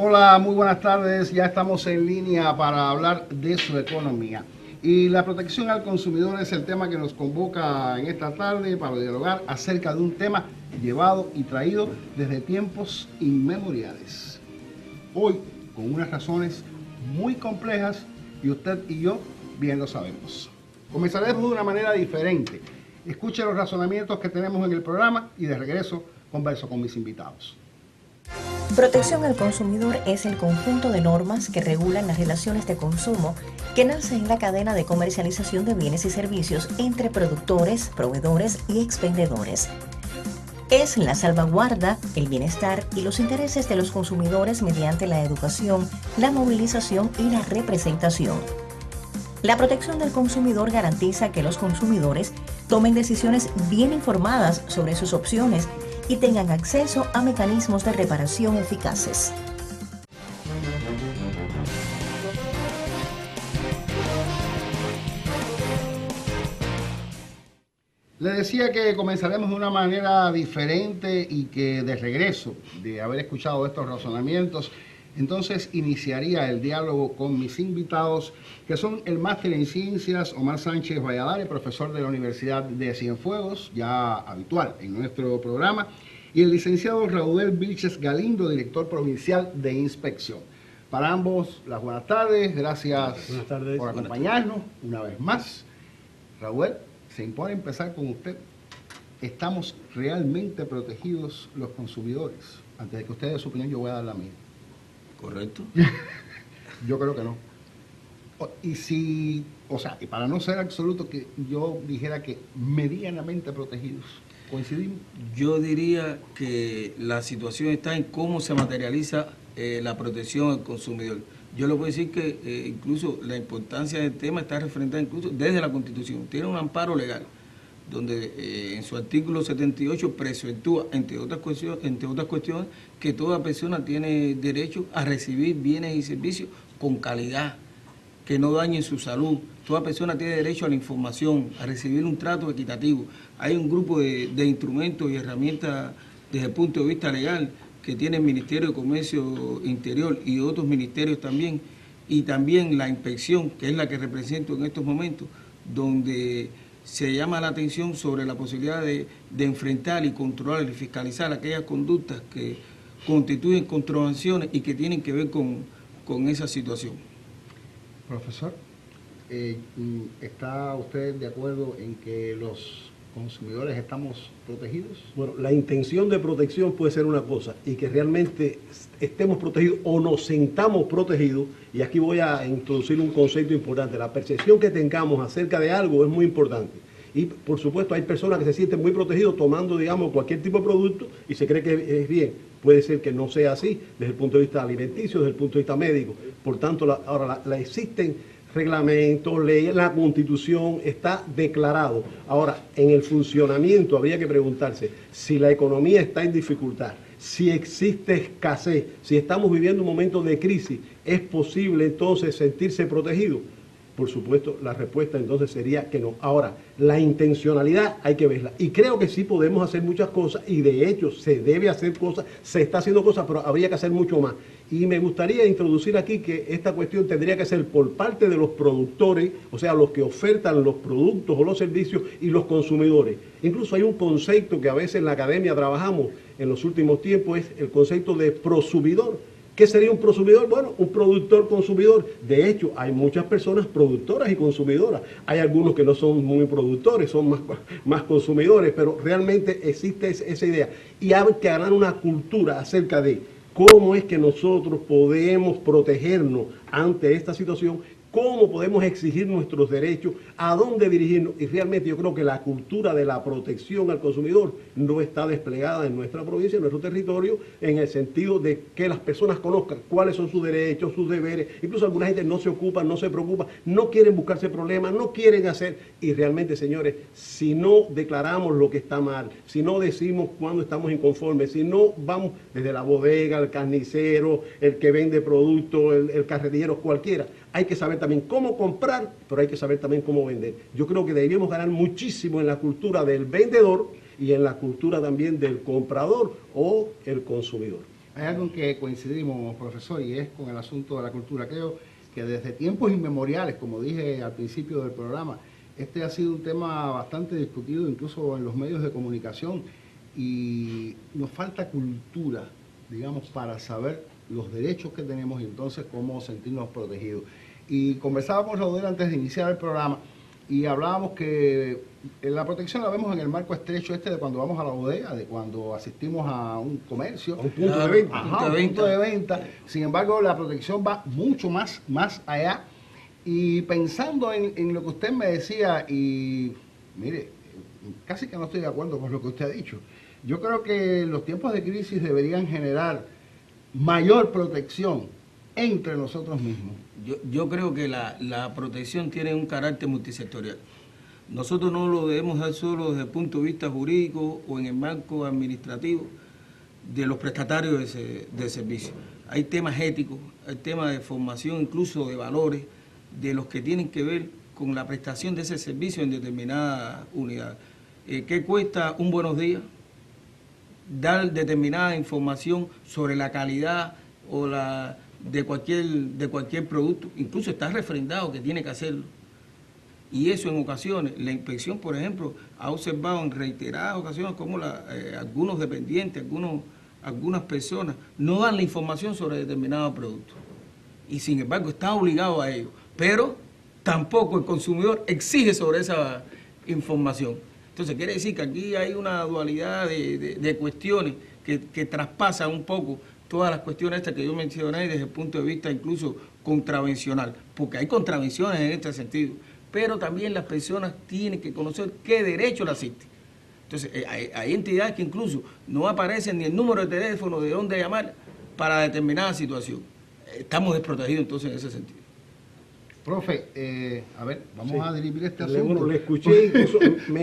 Hola, muy buenas tardes. Ya estamos en línea para hablar de su economía. Y la protección al consumidor es el tema que nos convoca en esta tarde para dialogar acerca de un tema llevado y traído desde tiempos inmemoriales. Hoy, con unas razones muy complejas, y usted y yo bien lo sabemos. Comenzaremos de una manera diferente. Escuche los razonamientos que tenemos en el programa y de regreso converso con mis invitados. Protección al consumidor es el conjunto de normas que regulan las relaciones de consumo que nace en la cadena de comercialización de bienes y servicios entre productores, proveedores y expendedores. Es la salvaguarda, el bienestar y los intereses de los consumidores mediante la educación, la movilización y la representación. La protección del consumidor garantiza que los consumidores tomen decisiones bien informadas sobre sus opciones y tengan acceso a mecanismos de reparación eficaces. Le decía que comenzaremos de una manera diferente y que de regreso de haber escuchado estos razonamientos, entonces iniciaría el diálogo con mis invitados, que son el máster en ciencias Omar Sánchez Valladares, profesor de la Universidad de Cienfuegos, ya habitual en nuestro programa, y el licenciado Raúl Vilches Galindo, director provincial de inspección. Para ambos, las buenas tardes, gracias por acompañarnos una vez más. Raúl, se impone empezar con usted. ¿Estamos realmente protegidos los consumidores? Antes de que usted dé su opinión, yo voy a dar la mía. ¿Correcto? Yo creo que no. Y si, y para no ser absoluto, que yo dijera que medianamente protegidos, ¿coincidimos? Yo diría que la situación está en cómo se materializa la protección al consumidor. Yo le puedo decir que incluso la importancia del tema está referentada incluso desde la Constitución. Tiene un amparo legal, donde en su artículo 78 preceptúa, entre otras cuestiones, que toda persona tiene derecho a recibir bienes y servicios con calidad, que no dañen su salud. Toda persona tiene derecho a la información, a recibir un trato equitativo. Hay un grupo de instrumentos y herramientas desde el punto de vista legal que tiene el Ministerio de Comercio Interior y otros ministerios también, y también la inspección, que es la que represento en estos momentos, donde se llama la atención sobre la posibilidad de enfrentar y controlar y fiscalizar aquellas conductas que constituyen contravenciones y que tienen que ver con esa situación. Profesor, ¿está usted de acuerdo en que los consumidores estamos protegidos? Bueno, la intención de protección puede ser una cosa, y que realmente estemos protegidos o nos sintamos protegidos, y aquí voy a introducir un concepto importante. La percepción que tengamos acerca de algo es muy importante. Y por supuesto hay personas que se sienten muy protegidos tomando, digamos, cualquier tipo de producto y se cree que es bien. Puede ser que no sea así desde el punto de vista alimenticio, desde el punto de vista médico. Por tanto, ahora existen reglamentos, leyes, la Constitución está declarado. Ahora, en el funcionamiento habría que preguntarse si la economía está en dificultad, si existe escasez, si estamos viviendo un momento de crisis, ¿es posible entonces sentirse protegido? Por supuesto, la respuesta entonces sería que no. Ahora, la intencionalidad hay que verla. Y creo que sí podemos hacer muchas cosas, y de hecho se debe hacer cosas, se está haciendo cosas, pero habría que hacer mucho más. Y me gustaría introducir aquí que esta cuestión tendría que ser por parte de los productores, o sea, los que ofertan los productos o los servicios, y los consumidores. Incluso hay un concepto que a veces en la academia trabajamos en los últimos tiempos, es el concepto de prosumidor. ¿Qué sería un prosumidor? Bueno, un productor consumidor. De hecho, hay muchas personas productoras y consumidoras. Hay algunos que no son muy productores, son más consumidores, pero realmente existe esa idea. Y hay que ganar una cultura acerca de cómo es que nosotros podemos protegernos ante esta situación, cómo podemos exigir nuestros derechos, a dónde dirigirnos. Y realmente yo creo que la cultura de la protección al consumidor no está desplegada en nuestra provincia, en nuestro territorio, en el sentido de que las personas conozcan cuáles son sus derechos, sus deberes. Incluso alguna gente no se ocupa, no se preocupa, no quieren buscarse problemas, no quieren hacer. Y realmente, señores, si no declaramos lo que está mal, si no decimos cuándo estamos inconformes, si no vamos desde la bodega, el carnicero, el que vende productos, el carretillero, cualquiera, hay que saber también cómo comprar, pero hay que saber también cómo vender. Yo creo que debemos ganar muchísimo en la cultura del vendedor y en la cultura también del comprador o el consumidor. Hay algo en que coincidimos, profesor, y es con el asunto de la cultura. Creo que desde tiempos inmemoriales, como dije al principio del programa, este ha sido un tema bastante discutido incluso en los medios de comunicación, y nos falta cultura, digamos, para saber los derechos que tenemos y entonces cómo sentirnos protegidos. Y conversábamos, Raúl, antes de iniciar el programa, y hablábamos que la protección la vemos en el marco estrecho de cuando vamos a la bodega, de cuando asistimos a un comercio, A un punto de venta. Ajá, un punto de venta. Sin embargo, la protección va mucho más allá. Y pensando en lo que usted me decía, y mire, casi que no estoy de acuerdo con lo que usted ha dicho. Yo creo que los tiempos de crisis deberían generar mayor protección entre nosotros mismos. Yo creo que la protección tiene un carácter multisectorial. Nosotros no lo debemos dar solo desde el punto de vista jurídico o en el marco administrativo de los prestatarios de servicio. Hay temas éticos, hay temas de formación, incluso de valores, de los que tienen que ver con la prestación de ese servicio en determinada unidad. ¿Qué cuesta un buenos días? Dar determinada información sobre la calidad o de cualquier producto. Incluso está refrendado que tiene que hacerlo. Y eso en ocasiones, la inspección, por ejemplo, ha observado en reiteradas ocasiones como algunos dependientes, algunas personas no dan la información sobre determinado producto. Y sin embargo está obligado a ello. Pero tampoco el consumidor exige sobre esa información. Entonces quiere decir que aquí hay una dualidad de cuestiones que traspasan un poco todas las cuestiones estas que yo mencioné desde el punto de vista incluso contravencional, porque hay contravenciones en este sentido, pero también las personas tienen que conocer qué derecho le asiste. Entonces hay entidades que incluso no aparecen ni el número de teléfono de dónde llamar para determinada situación. Estamos desprotegidos entonces en ese sentido. Profe, a ver, vamos a dirimir este Bueno, asunto. le escuché, incluso me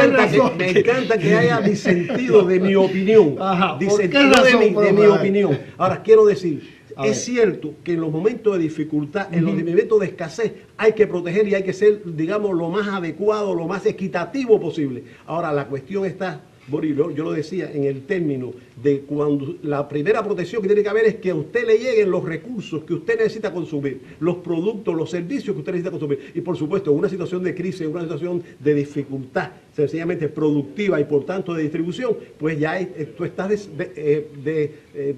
razón? encanta que haya disentido de mi opinión. Ajá, ¿por qué disentido razón, de profe? mi opinión. Ahora, quiero decir, A es ver. cierto que en los momentos de dificultad, en los momentos de escasez, hay que proteger y hay que ser, digamos, lo más adecuado, lo más equitativo posible. Ahora, la cuestión está, Boris, yo lo decía en el término de cuando la primera protección que tiene que haber es que a usted le lleguen los recursos que usted necesita consumir, los productos, los servicios que usted necesita consumir. Y por supuesto, en una situación de crisis, en una situación de dificultad, sencillamente productiva y por tanto de distribución, pues ya tú estás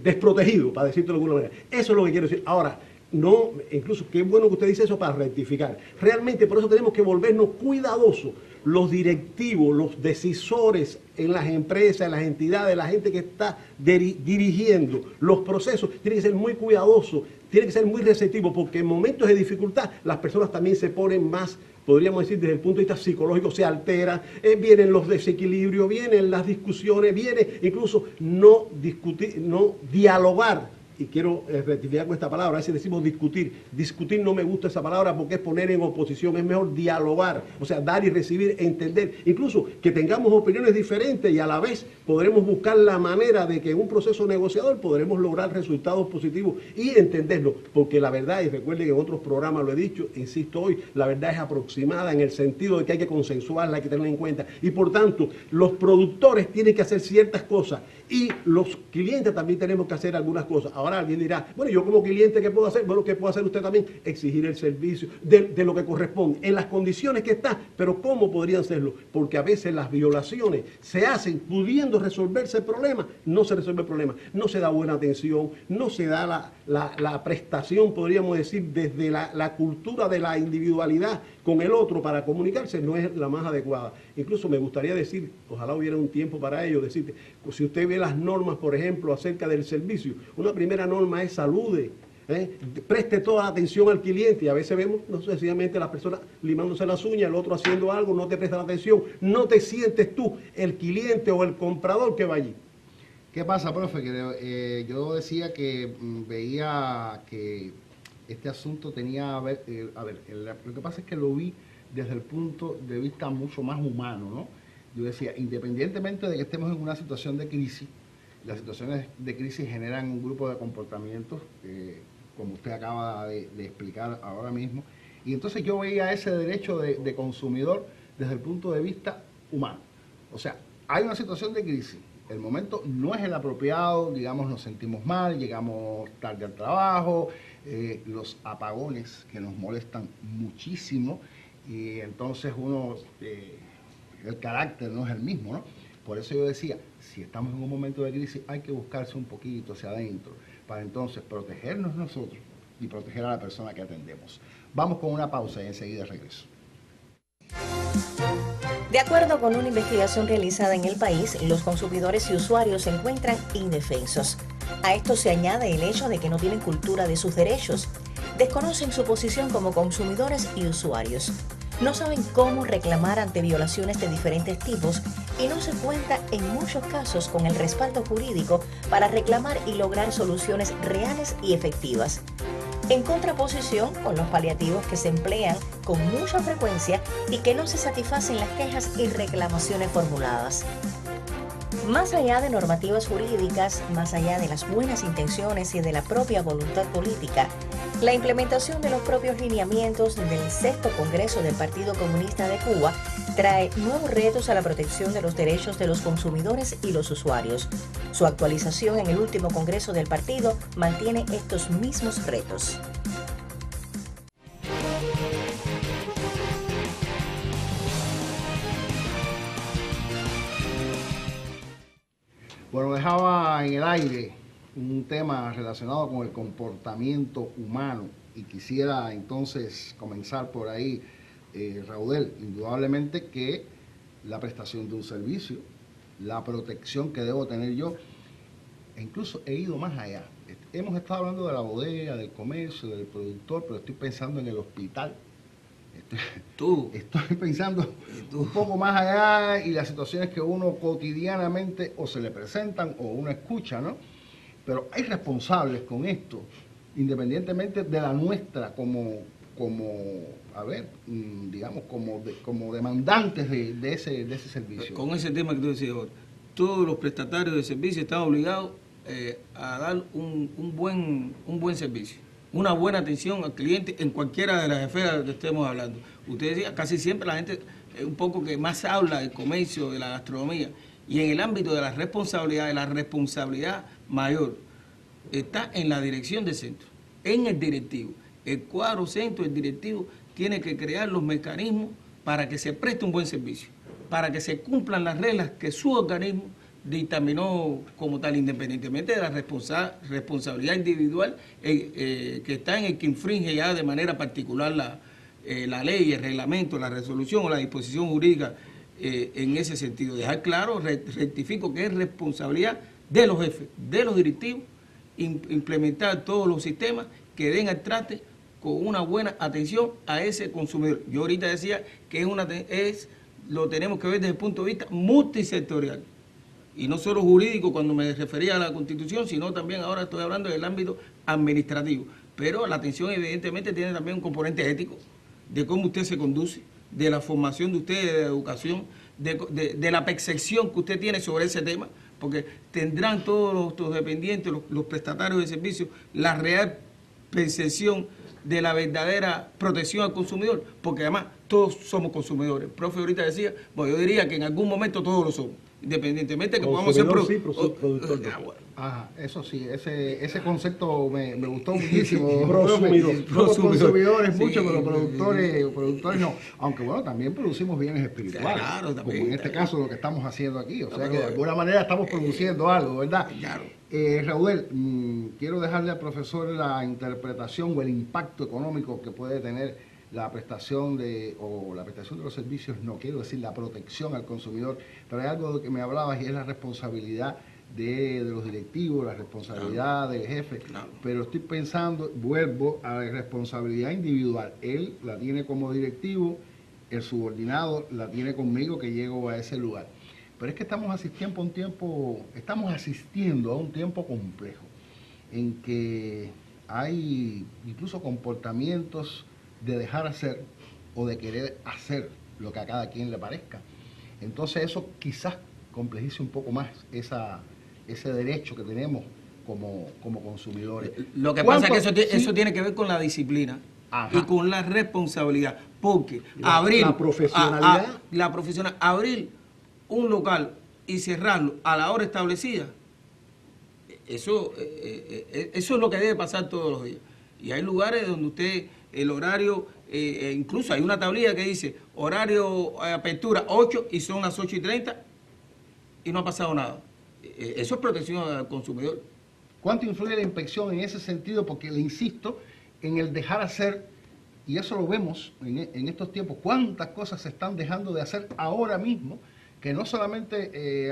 desprotegido, para decirlo de alguna manera. Eso es lo que quiero decir. Ahora, no, incluso qué bueno que usted dice eso para rectificar. Realmente por eso tenemos que volvernos cuidadosos. Los directivos, los decisores en las empresas, en las entidades, la gente que está dirigiendo los procesos, tienen que ser muy cuidadosos, tienen que ser muy receptivos, porque en momentos de dificultad las personas también se ponen más, podríamos decir, desde el punto de vista psicológico, se alteran, vienen los desequilibrios, vienen las discusiones, viene incluso no discutir, no dialogar. Y quiero rectificar con esta palabra, a veces decimos discutir. Discutir no me gusta esa palabra porque es poner en oposición, es mejor dialogar, o sea, dar y recibir, entender. Incluso que tengamos opiniones diferentes y a la vez podremos buscar la manera de que en un proceso negociador podremos lograr resultados positivos y entenderlo. Porque la verdad, y recuerden que en otros programas lo he dicho, insisto hoy, la verdad es aproximada en el sentido de que hay que consensuarla, hay que tenerla en cuenta. Y por tanto, los productores tienen que hacer ciertas cosas y los clientes también tenemos que hacer algunas cosas. Ahora alguien dirá, bueno, yo como cliente, ¿qué puedo hacer? Bueno, ¿qué puede hacer usted también? Exigir el servicio de lo que corresponde, en las condiciones que está. Pero ¿cómo podrían hacerlo? Porque a veces las violaciones se hacen pudiendo resolverse el problema, no se resuelve el problema, no se da buena atención, no se da la prestación, podríamos decir, desde la cultura de la individualidad con el otro para comunicarse, no es la más adecuada. Incluso me gustaría decir, ojalá hubiera un tiempo para ello, decirte, si usted ve las normas, por ejemplo, acerca del servicio, una primera norma es salude, preste toda la atención al cliente, y a veces vemos, no sencillamente las personas limándose las uñas, el otro haciendo algo, no te presta la atención, no te sientes tú el cliente o el comprador que va allí. ¿Qué pasa, profe? Que yo decía que veía que este asunto tenía lo que pasa es que lo vi desde el punto de vista mucho más humano, ¿no? Yo decía, independientemente de que estemos en una situación de crisis, las situaciones de crisis generan un grupo de comportamientos, como usted acaba de explicar ahora mismo, y entonces yo veía ese derecho de consumidor desde el punto de vista humano. O sea, hay una situación de crisis, el momento no es el apropiado, digamos, nos sentimos mal, llegamos tarde al trabajo, los apagones que nos molestan muchísimo, y entonces el carácter no es el mismo, ¿no? Por eso yo decía, si estamos en un momento de crisis, hay que buscarse un poquito hacia adentro, para entonces protegernos nosotros y proteger a la persona que atendemos. Vamos con una pausa y enseguida regreso. De acuerdo con una investigación realizada en el país, los consumidores y usuarios se encuentran indefensos. A esto se añade el hecho de que no tienen cultura de sus derechos, desconocen su posición como consumidores y usuarios, no saben cómo reclamar ante violaciones de diferentes tipos y no se cuenta en muchos casos con el respaldo jurídico para reclamar y lograr soluciones reales y efectivas. En contraposición con los paliativos que se emplean con mucha frecuencia y que no se satisfacen las quejas y reclamaciones formuladas. Más allá de normativas jurídicas, más allá de las buenas intenciones y de la propia voluntad política, la implementación de los propios lineamientos del 6º Congreso del Partido Comunista de Cuba trae nuevos retos a la protección de los derechos de los consumidores y los usuarios. Su actualización en el último Congreso del partido mantiene estos mismos retos. Bueno, dejaba en el aire un tema relacionado con el comportamiento humano y quisiera entonces comenzar por ahí, Raudel. Indudablemente que la prestación de un servicio, la protección que debo tener yo, e incluso he ido más allá. Hemos estado hablando de la bodega, del comercio, del productor, pero estoy pensando en el hospital. Estoy pensando un poco más allá y las situaciones que uno cotidianamente o se le presentan o uno escucha, ¿no? Pero hay responsables con esto, independientemente de la nuestra como demandantes de ese servicio. Con ese tema que tú decías ahora, todos los prestatarios de servicio están obligados a dar un buen servicio, una buena atención al cliente en cualquiera de las esferas que estemos hablando. Usted decía, casi siempre la gente un poco que más habla del comercio, de la gastronomía, y en el ámbito de la responsabilidad mayor está en la dirección del centro, en el directivo. El cuadro centro, el directivo, tiene que crear los mecanismos para que se preste un buen servicio, para que se cumplan las reglas que su organismo dictaminó como tal, independientemente de la responsabilidad individual que está en el que infringe ya de manera particular la ley, el reglamento, la resolución o la disposición jurídica en ese sentido. Dejar claro, rectifico que es responsabilidad de los jefes, de los directivos, implementar todos los sistemas que den al traste con una buena atención a ese consumidor. Yo ahorita decía que lo tenemos que ver desde el punto de vista multisectorial. Y no solo jurídico cuando me refería a la Constitución, sino también ahora estoy hablando del ámbito administrativo. Pero la atención evidentemente tiene también un componente ético, de cómo usted se conduce, de la formación de usted, de la educación, de la percepción que usted tiene sobre ese tema, porque tendrán todos los dependientes, los prestatarios de servicios, la real percepción de la verdadera protección al consumidor, porque además todos somos consumidores. El profe ahorita decía, bueno, yo diría que en algún momento todos lo somos, independientemente que podamos ser productor. Ajá, eso sí, ese concepto me gustó muchísimo. Consumidores sí, mucho, pero productores no. Aunque bueno, también producimos bienes espirituales. Claro, también, como en este caso lo que estamos haciendo aquí. O sea que de alguna manera estamos produciendo algo, ¿verdad? Claro. Raudel, quiero dejarle al profesor la interpretación o el impacto económico que puede tener la prestación de los servicios, no quiero decir la protección al consumidor, pero hay algo de que me hablabas y es la responsabilidad de los directivos, la responsabilidad del jefe, pero estoy pensando, vuelvo a la responsabilidad individual. Él la tiene como directivo, el subordinado la tiene conmigo que llego a ese lugar. Pero es que estamos asistiendo a un tiempo complejo, en que hay incluso comportamientos de dejar hacer o de querer hacer lo que a cada quien le parezca. Entonces eso quizás complejice un poco más ese derecho que tenemos como consumidores. Lo que pasa es que eso tiene que ver con la disciplina. Ajá. Y con la responsabilidad, porque la profesionalidad. Abrir un local y cerrarlo a la hora establecida, eso es lo que debe pasar todos los días. Y hay lugares donde usted, el horario, incluso hay una tablilla que dice horario apertura 8 y son las 8:30 y no ha pasado nada. Eso es protección al consumidor. ¿Cuánto influye la inspección en ese sentido? Porque le insisto en el dejar hacer, y eso lo vemos en estos tiempos, cuántas cosas se están dejando de hacer ahora mismo, que no solamente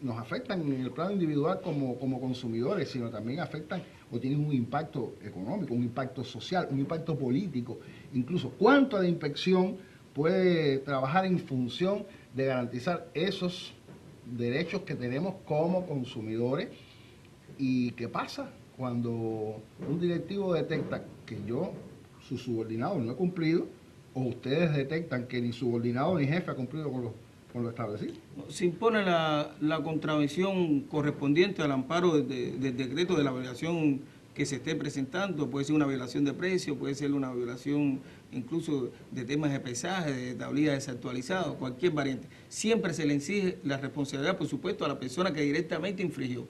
nos afectan en el plano individual como consumidores, sino también afectan o tienen un impacto económico, un impacto social, un impacto político. Incluso, ¿cuánto de inspección puede trabajar en función de garantizar esos derechos que tenemos como consumidores? ¿Y qué pasa cuando un directivo detecta que yo, su subordinado, no he cumplido, o ustedes detectan que ni subordinado ni jefe ha cumplido con lo establecido? Se impone la contravención correspondiente al amparo del decreto de la violación que se esté presentando. Puede ser una violación de precio, puede ser una violación incluso de temas de pesaje, de tablillas desactualizadas, cualquier variante. Siempre se le exige la responsabilidad, por supuesto, a la persona que directamente infringió,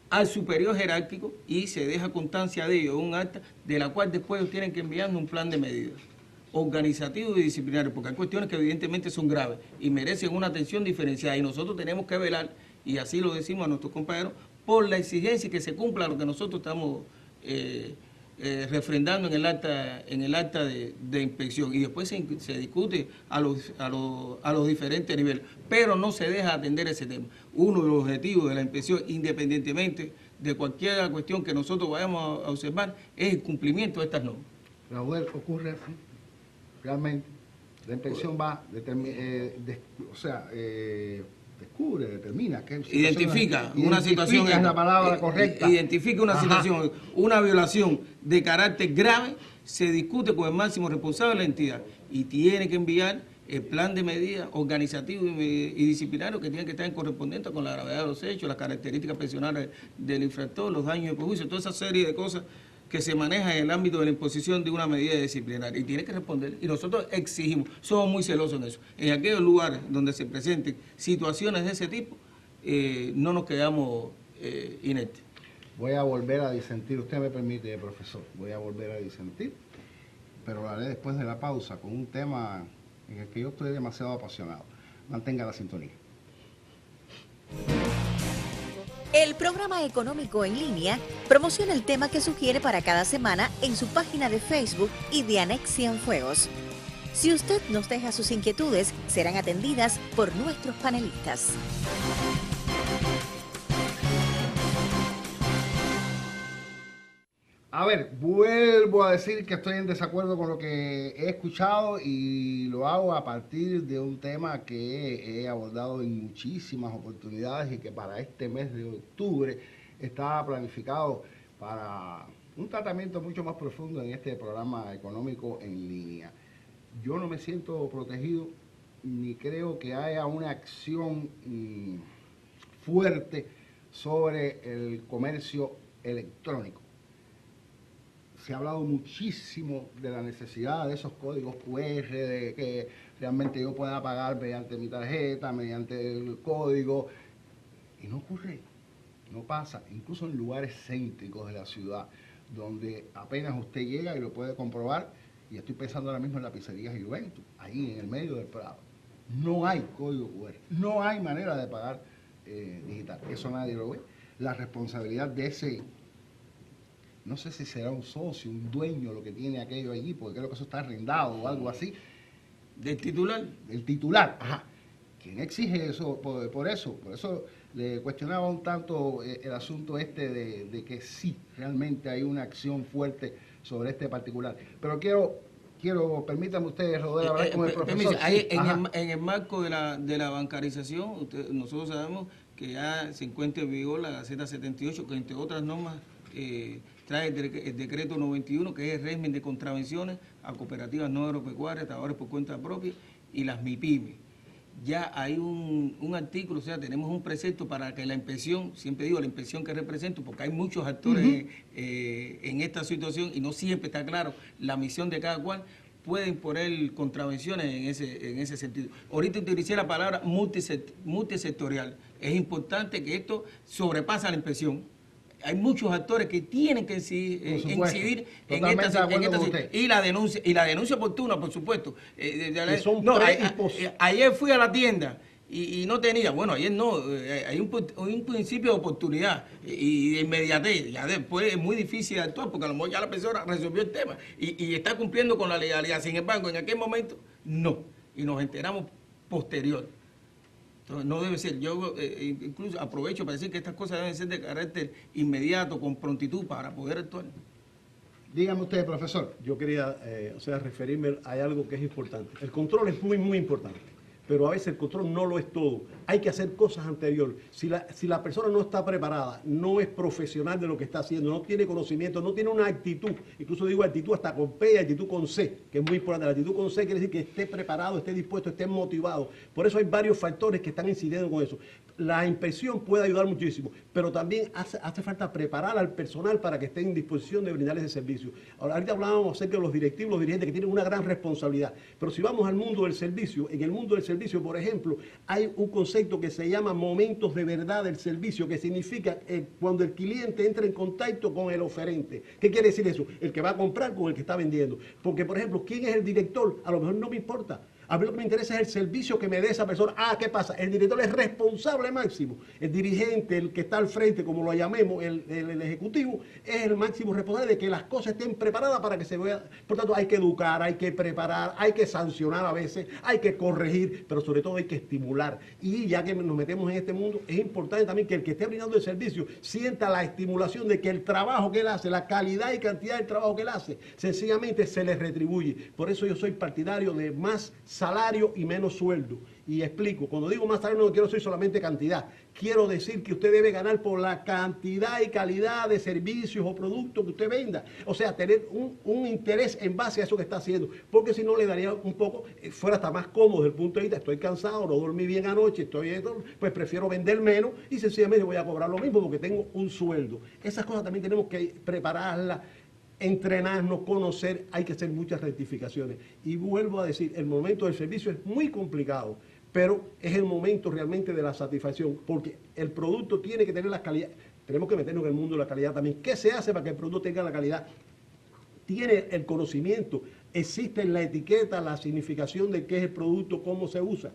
al superior jerárquico, y se deja constancia de ello, un acta de la cual después ellos tienen que enviarnos un plan de medidas organizativo y disciplinario, porque hay cuestiones que evidentemente son graves y merecen una atención diferenciada, y nosotros tenemos que velar, y así lo decimos a nuestros compañeros, por la exigencia y que se cumpla lo que nosotros estamos refrendando en el acta de inspección, y después se discute a los diferentes niveles, pero no se deja atender ese tema. Uno de los objetivos de la inspección, independientemente de cualquier cuestión que nosotros vayamos a observar, es el cumplimiento de estas normas. Raúl, ocurre así, realmente. La inspección va, descubre, determina que identifica una situación, es la palabra correcta. Identifica una situación, una violación de carácter grave, se discute con el máximo responsable de la entidad y tiene que enviar el plan de medidas organizativo y disciplinario que tiene que estar en correspondencia con la gravedad de los hechos, las características personales del infractor, los daños y perjuicios, toda esa serie de cosas que se maneja en el ámbito de la imposición de una medida disciplinaria, y tiene que responder, y nosotros exigimos, somos muy celosos en eso. En aquellos lugares donde se presenten situaciones de ese tipo, no nos quedamos inertes. Voy a volver a disentir, usted me permite, profesor, voy a volver a disentir, pero lo haré después de la pausa con un tema en el que yo estoy demasiado apasionado. Mantenga la sintonía. El programa económico en línea promociona el tema que sugiere para cada semana en su página de Facebook y de Anex Cienfuegos. Si usted nos deja sus inquietudes, serán atendidas por nuestros panelistas. A ver, vuelvo a decir que estoy en desacuerdo con lo que he escuchado, y lo hago a partir de un tema que he abordado en muchísimas oportunidades y que para este mes de octubre estaba planificado para un tratamiento mucho más profundo en este programa económico en línea. Yo no me siento protegido ni creo que haya una acción fuerte sobre el comercio electrónico. Se ha hablado muchísimo de la necesidad de esos códigos QR, de que realmente yo pueda pagar mediante mi tarjeta, mediante el código, y no ocurre, no pasa, incluso en lugares céntricos de la ciudad, donde apenas usted llega y lo puede comprobar, y estoy pensando ahora mismo en la pizzería Juventus, ahí en el medio del Prado. No hay código QR, no hay manera de pagar digital, eso nadie lo ve. La responsabilidad de ese, no sé si será un socio, un dueño lo que tiene aquello allí, porque creo que eso está arrendado o algo así. ¿Del titular? Del titular, ajá. ¿Quién exige eso? Por eso le cuestionaba un tanto el asunto de que sí, realmente hay una acción fuerte sobre este particular. Pero quiero, permítame ustedes, Rodel, hablar con el profesor. Ahí, en el marco de la bancarización, nosotros sabemos que ya se encuentra en vigor la Gaceta 78, que entre otras normas trae el decreto 91, que es el régimen de contravenciones a cooperativas no agropecuarias, trabajadores por cuenta propia y las MIPYME. Ya hay un artículo, o sea, tenemos un precepto para que la inspección, siempre digo la inspección que represento, porque hay muchos actores en esta situación y no siempre está claro la misión de cada cual, puede imponer contravenciones en ese sentido. Ahorita utilicé la palabra multisectorial. Es importante que esto sobrepasa la inspección. Hay muchos actores que tienen que incidir en esta y la denuncia oportuna, por supuesto. Ayer fui a la tienda y no tenía, bueno, ayer no, hay un principio de oportunidad y de inmediatez. Ya después es muy difícil actuar porque a lo mejor ya la persona resolvió el tema y está cumpliendo con la legalidad. Sin embargo, en aquel momento no, y nos enteramos posterior. Entonces, no debe ser. Yo incluso aprovecho para decir que estas cosas deben ser de carácter inmediato, con prontitud para poder actuar. Dígame usted, profesor. Yo quería, referirme a algo que es importante. El control es muy, muy importante, pero a veces el control no lo es todo. Hay que hacer cosas anteriores. Si la persona no está preparada, no es profesional de lo que está haciendo, no tiene conocimiento, no tiene una actitud, incluso digo actitud hasta con P y actitud con C, que es muy importante. La actitud con C quiere decir que esté preparado, esté dispuesto, esté motivado. Por eso hay varios factores que están incidiendo con eso. La inspección puede ayudar muchísimo, pero también hace falta preparar al personal para que esté en disposición de brindarles ese servicio. Ahorita hablábamos acerca de los directivos, los dirigentes que tienen una gran responsabilidad, pero si vamos al mundo del servicio, en el mundo del servicio, por ejemplo, hay un concepto que se llama momentos de verdad del servicio, que significa cuando el cliente entra en contacto con el oferente. ¿Qué quiere decir eso? El que va a comprar con el que está vendiendo. Porque, por ejemplo, ¿quién es el director? A lo mejor no me importa. A mí lo que me interesa es el servicio que me dé esa persona. ¿Qué pasa? El director es responsable máximo. El dirigente, el que está al frente, como lo llamemos, el ejecutivo, es el máximo responsable de que las cosas estén preparadas para que se vea. Por tanto, hay que educar, hay que preparar, hay que sancionar a veces, hay que corregir, pero sobre todo hay que estimular. Y ya que nos metemos en este mundo, es importante también que el que esté brindando el servicio sienta la estimulación de que el trabajo que él hace, la calidad y cantidad del trabajo que él hace, sencillamente se le retribuye. Por eso yo soy partidario de más salario y menos sueldo. Y explico, cuando digo más salario no quiero decir solamente cantidad, quiero decir que usted debe ganar por la cantidad y calidad de servicios o productos que usted venda. O sea, tener un interés en base a eso que está haciendo, porque si no le daría un poco, fuera hasta más cómodo desde el punto de vista, estoy cansado, no dormí bien anoche, pues prefiero vender menos y sencillamente voy a cobrar lo mismo porque tengo un sueldo. Esas cosas también tenemos que prepararlas, entrenarnos, conocer, hay que hacer muchas rectificaciones. Y vuelvo a decir, el momento del servicio es muy complicado, pero es el momento realmente de la satisfacción, porque el producto tiene que tener la calidad. Tenemos que meternos en el mundo de la calidad también. ¿Qué se hace para que el producto tenga la calidad? Tiene el conocimiento, existe en la etiqueta la significación de qué es el producto, cómo se usa.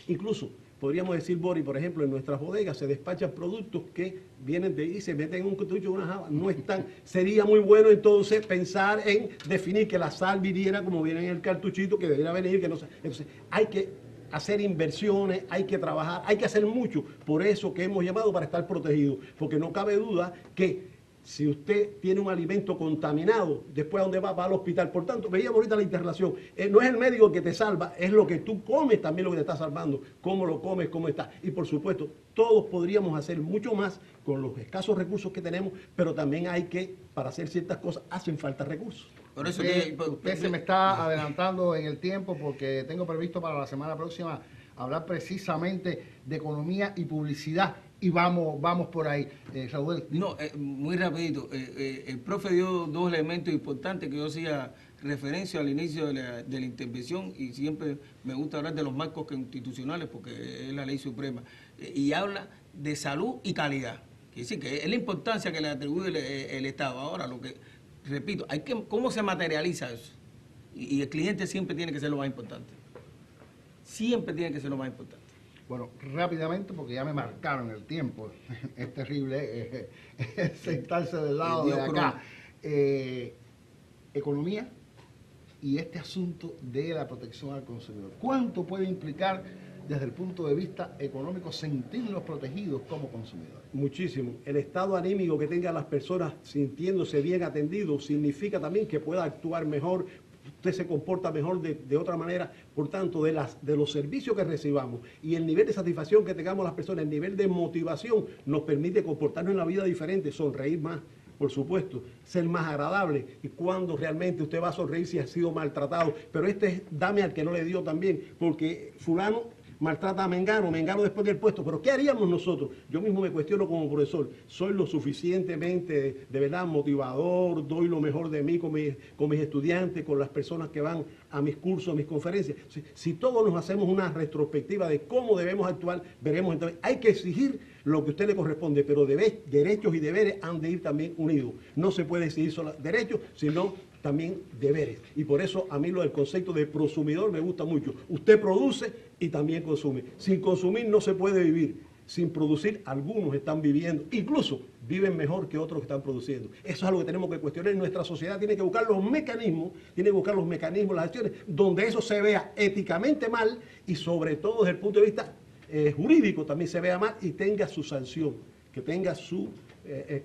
Incluso podríamos decir, Boris, por ejemplo, en nuestras bodegas se despachan productos que vienen de ahí y se meten en un cartucho, una java, no están. Sería muy bueno entonces pensar en definir que la sal viniera como viene en el cartuchito, que debería venir, que no sé. Entonces hay que hacer inversiones, hay que trabajar, hay que hacer mucho. Por eso que hemos llamado para estar protegidos, porque no cabe duda que si usted tiene un alimento contaminado, después a dónde va al hospital. Por tanto, veíamos ahorita la interrelación. No es el médico el que te salva, es lo que tú comes también lo que te está salvando. Cómo lo comes, cómo está. Y por supuesto, todos podríamos hacer mucho más con los escasos recursos que tenemos, pero también hay que, para hacer ciertas cosas, hacen falta recursos. Por eso usted se me está adelantando en el tiempo porque tengo previsto para la semana próxima hablar precisamente de economía y publicidad. Y vamos por ahí, Raúl. No, muy rapidito. El profe dio dos elementos importantes que yo hacía referencia al inicio de la intervención y siempre me gusta hablar de los marcos constitucionales porque es la ley suprema. Y habla de salud y calidad. Quiere decir que es la importancia que le atribuye el Estado. Ahora, lo que, repito, ¿cómo se materializa eso? Y el cliente siempre tiene que ser lo más importante. Siempre tiene que ser lo más importante. Bueno, rápidamente, porque ya me marcaron el tiempo. Es terrible sentarse del lado de acá. Economía y este asunto de la protección al consumidor. ¿Cuánto puede implicar desde el punto de vista económico sentirnos protegidos como consumidores? Muchísimo. El estado anímico que tengan las personas sintiéndose bien atendidos significa también que pueda actuar mejor, usted se comporta mejor de otra manera. Por tanto, de los servicios que recibamos y el nivel de satisfacción que tengamos las personas, el nivel de motivación nos permite comportarnos en la vida diferente, sonreír más, por supuesto, ser más agradable. Y cuando realmente usted va a sonreír si ha sido maltratado, pero dame al que no le dio también, porque fulano maltrata a Mengano, Mengano después del puesto, pero ¿qué haríamos nosotros? Yo mismo me cuestiono como profesor, soy lo suficientemente de verdad motivador, doy lo mejor de mí con mis estudiantes, con las personas que van a mis cursos, a mis conferencias. Si todos nos hacemos una retrospectiva de cómo debemos actuar, veremos entonces, hay que exigir lo que a usted le corresponde, pero derechos y deberes han de ir también unidos. No se puede exigir solo derechos, sino también deberes. Y por eso a mí lo del concepto de prosumidor me gusta mucho. Usted produce y también consume. Sin consumir no se puede vivir. Sin producir, algunos están viviendo, incluso viven mejor que otros que están produciendo. Eso es algo que tenemos que cuestionar. Nuestra sociedad tiene que buscar los mecanismos, las acciones, donde eso se vea éticamente mal y sobre todo desde el punto de vista jurídico también se vea mal y tenga su sanción, que tenga su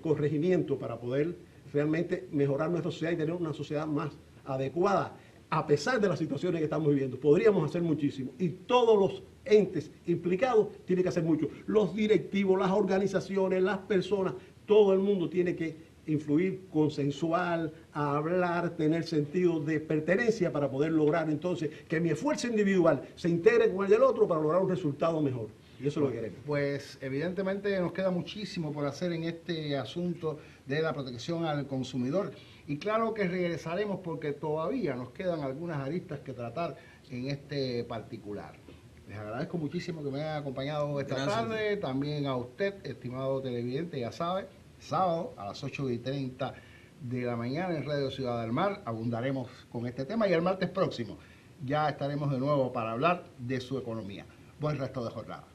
corregimiento para poder realmente mejorar nuestra sociedad y tener una sociedad más adecuada. A pesar de las situaciones que estamos viviendo, podríamos hacer muchísimo y todos los entes implicados tienen que hacer mucho. Los directivos, las organizaciones, las personas, todo el mundo tiene que influir, consensual, hablar, tener sentido de pertenencia para poder lograr entonces que mi esfuerzo individual se integre con el del otro para lograr un resultado mejor. Y eso es lo que queremos. Pues evidentemente nos queda muchísimo por hacer en este asunto de la protección al consumidor. Y claro que regresaremos porque todavía nos quedan algunas aristas que tratar en este particular. Les agradezco muchísimo que me hayan acompañado esta tarde. También a usted, estimado televidente, ya sabe, sábado a las 8:30 de la mañana en Radio Ciudad del Mar abundaremos con este tema y el martes próximo ya estaremos de nuevo para hablar de su economía. Buen resto de jornada.